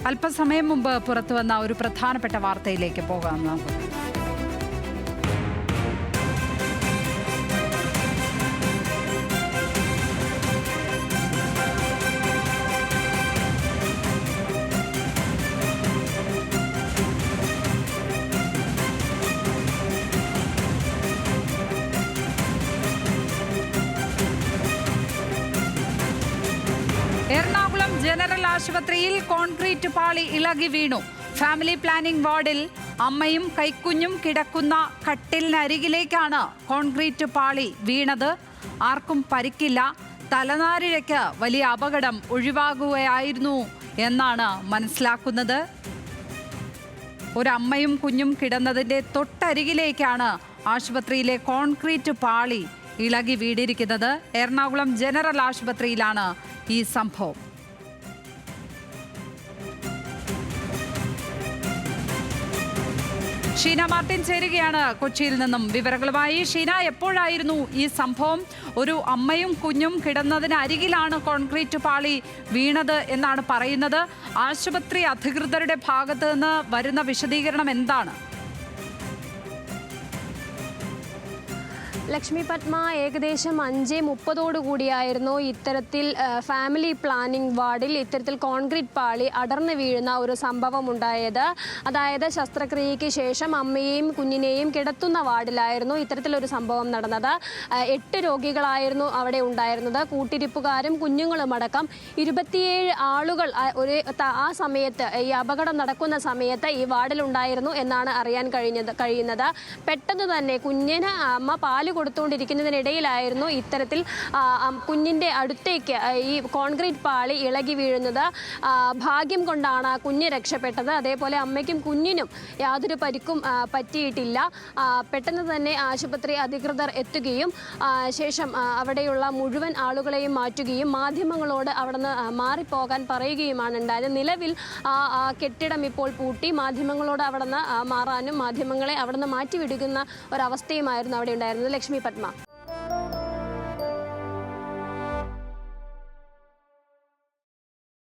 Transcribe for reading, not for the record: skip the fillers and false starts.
അല്പസമയം മുമ്പ് പുറത്തുവന്ന ഒരു പ്രധാനപ്പെട്ട വാർത്തയിലേക്ക് പോകാം നമുക്ക്. എറണാകുളം ജനറൽ ആശുപത്രിയിൽ കോൺക്രീറ്റ് പാളി ഇളകി വീണു. ഫാമിലി പ്ലാനിംഗ് വാർഡിൽ അമ്മയും കൈക്കുഞ്ഞും കിടക്കുന്ന കട്ടിലിനരികിലേക്കാണ് കോൺക്രീറ്റ് പാളി വീണത്. ആർക്കും പരിക്കില്ല. തലനാരിഴയ്ക്ക് വലിയ അപകടം ഒഴിവാകുകയായിരുന്നു എന്നാണ് മനസ്സിലാക്കുന്നത്. ഒരമ്മയും കുഞ്ഞും കിടന്നതിൻ്റെ തൊട്ടരികിലേക്കാണ് ആശുപത്രിയിലെ കോൺക്രീറ്റ് പാളി ഇളകി വീണിരിക്കുന്നത്. എറണാകുളം ജനറൽ ആശുപത്രിയിലാണ് ഈ സംഭവം. ഷീന മാർട്ടിൻ ചേരുകയാണ് കൊച്ചിയിൽ നിന്നും വിവരങ്ങളുമായി. ഷീന, എപ്പോഴായിരുന്നു ഈ സംഭവം? ഒരു അമ്മയും കുഞ്ഞും കിടന്നതിന് അരികിലാണ് കോൺക്രീറ്റ് പാളി വീണത് എന്നാണ് പറയുന്നത്. ആശുപത്രി അധികൃതരുടെ ഭാഗത്ത് നിന്ന് വരുന്ന വിശദീകരണം എന്താണ്? ലക്ഷ്മി പത്മ, ഏകദേശം 5:30 കൂടിയായിരുന്നു ഇത്തരത്തിൽ ഫാമിലി പ്ലാനിംഗ് വാർഡിൽ ഇത്തരത്തിൽ കോൺക്രീറ്റ് പാളി അടർന്നു വീഴുന്ന ഒരു സംഭവം ഉണ്ടായത്. അതായത് ശസ്ത്രക്രിയയ്ക്ക് ശേഷം അമ്മയെയും കുഞ്ഞിനെയും കിടത്തുന്ന വാർഡിലായിരുന്നു ഇത്തരത്തിലൊരു സംഭവം നടന്നത്. 8 രോഗികളായിരുന്നു അവിടെ ഉണ്ടായിരുന്നത്. കൂട്ടിരിപ്പുകാരും കുഞ്ഞുങ്ങളും അടക്കം 27 ആളുകൾ ആ സമയത്ത്, ഈ അപകടം നടക്കുന്ന സമയത്ത് ഈ വാർഡിലുണ്ടായിരുന്നു എന്നാണ് അറിയാൻ കഴിയുന്നത്. പെട്ടെന്ന് തന്നെ കുഞ്ഞിന് അമ്മ പാല് കൊടുത്തുകൊണ്ടിരിക്കുന്നതിനിടയിലായിരുന്നു ഇത്തരത്തിൽ കുഞ്ഞിൻ്റെ അടുത്തേക്ക് ഈ കോൺക്രീറ്റ് പാളി ഇളകി വീഴുന്നത്. ഭാഗ്യം കൊണ്ടാണ് കുഞ്ഞ് രക്ഷപ്പെട്ടത്. അതേപോലെ അമ്മയ്ക്കും കുഞ്ഞിനും യാതൊരു പരിക്കും പറ്റിയിട്ടില്ല. പെട്ടെന്ന് തന്നെ ആശുപത്രി അധികൃതർ എത്തുകയും ശേഷം അവിടെയുള്ള മുഴുവൻ ആളുകളെയും മാറ്റുകയും മാധ്യമങ്ങളോട് അവിടുന്ന് മാറിപ്പോകാൻ പറയുകയുമാണ് ഉണ്ടായത്. നിലവിൽ ആ കെട്ടിടം ഇപ്പോൾ പൂട്ടി മാധ്യമങ്ങളോട് അവിടുന്ന് മാറാനും മാധ്യമങ്ങളെ അവിടുന്ന് മാറ്റിവിടുന്ന ഒരവസ്ഥയുമായിരുന്നു അവിടെ ഉണ്ടായിരുന്നത്. ലക്ഷ്മി പത്മ.